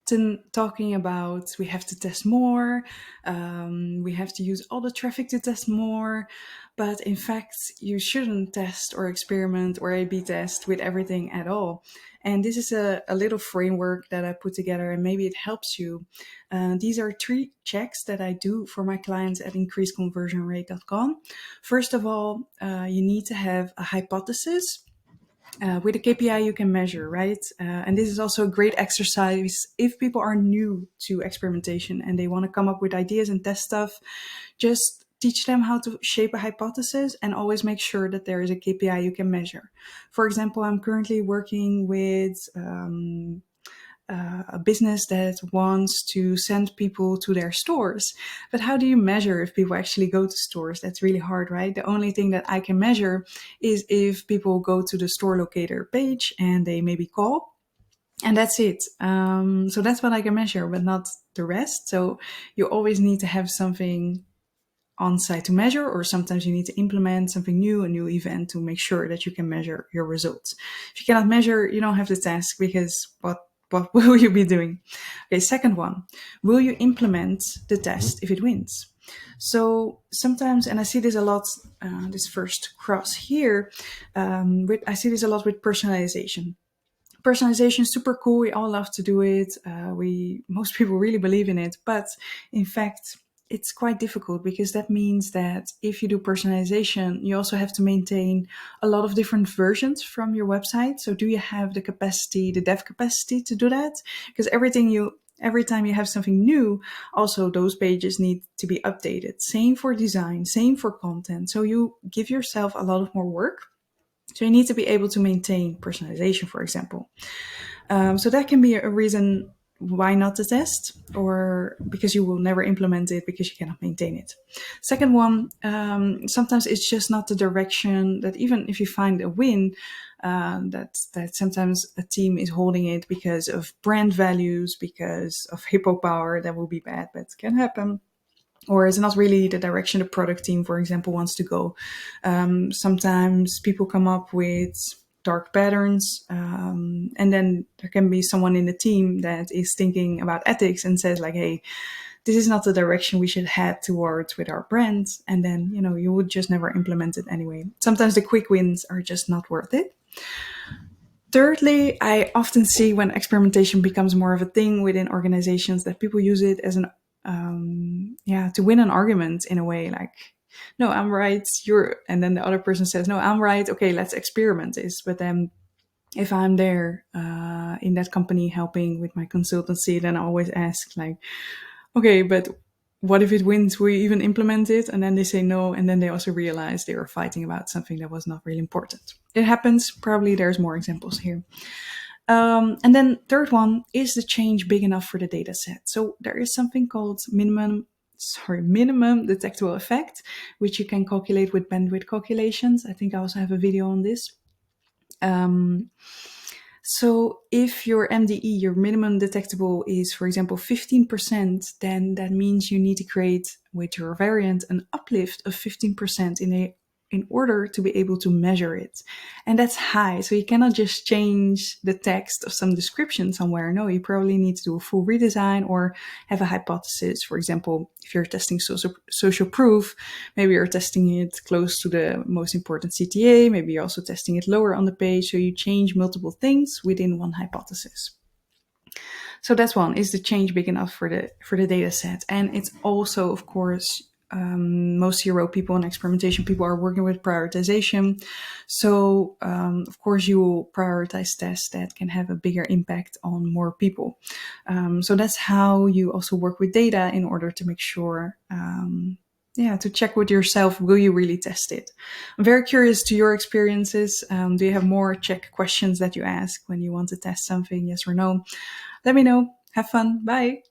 often talking about we have to test more, we have to use all the traffic to test more, but in fact, you shouldn't test or experiment or A/B test with everything at all. And this is a little framework that I put together, and maybe it helps you. These are 3 checks that I do for my clients at increaseconversionrate.com. First of all, you need to have a hypothesis with a KPI you can measure, right? And this is also a great exercise if people are new to experimentation and they want to come up with ideas and test stuff. Just teach them how to shape a hypothesis and always make sure that there is a KPI you can measure. For example, I'm currently working with a business that wants to send people to their stores. But how do you measure if people actually go to stores? That's really hard, right? The only thing that I can measure is if people go to the store locator page and they maybe call. And that's it. So that's what I can measure, but not the rest. So you always need to have something on site to measure, or sometimes you need to implement something new, a new event to make sure that you can measure your results. If you cannot measure, you don't have the task, because what will you be doing? Okay, second one, will you implement the test if it wins? So sometimes, and I see this a lot, this first cross here, I see this a lot with personalization. Personalization is super cool. We all love to do it. Most people really believe in it, but in fact, it's quite difficult, because that means that if you do personalization, you also have to maintain a lot of different versions from your website. So do you have the capacity, the dev capacity to do that? Because every time you have something new, also those pages need to be updated. Same for design, same for content. So you give yourself a lot of more work. So you need to be able to maintain personalization, for example. So that can be a reason why not to test, or because you will never implement it because you cannot maintain it. Second one, sometimes it's just not the direction that, even if you find a win, that sometimes a team is holding it because of brand values, because of hippo power. That will be bad, but can happen. Or it's not really the direction the product team, for example, wants to go. Sometimes people come up with dark patterns, and then there can be someone in the team that is thinking about ethics and says like, hey, this is not the direction we should head towards with our brands. And then, you would just never implement it anyway. Sometimes the quick wins are just not worth it. Thirdly, I often see when experimentation becomes more of a thing within organizations that people use it as to win an argument in a way, like, no, I'm right, and then the other person says, no, I'm right. Okay, let's experiment this. But then if I'm there in that company helping with my consultancy, then I always ask like, okay, but what if it wins? Will you even implement it? And then they say no. And then they also realize they were fighting about something that was not really important. It happens. Probably there's more examples here. And then third one, is the change big enough for the data set? So there is something called minimum detectable effect, which you can calculate with bandwidth calculations. I think I also have a video on this. So if your MDE, your minimum detectable, is, for example, 15%, then that means you need to create with your variant an uplift of 15% in order to be able to measure it. And that's high. So you cannot just change the text of some description somewhere. No, you probably need to do a full redesign or have a hypothesis. For example, if you're testing social proof, maybe you're testing it close to the most important CTA. Maybe you're also testing it lower on the page. So you change multiple things within one hypothesis. So that's one. Is the change big enough for the data set? And it's also, of course, most CRO people and experimentation people are working with prioritization. So, of course, you will prioritize tests that can have a bigger impact on more people. So that's how you also work with data in order to make sure, to check with yourself, will you really test it? I'm very curious to your experiences. Do you have more check questions that you ask when you want to test something, yes or no? Let me know. Have fun. Bye.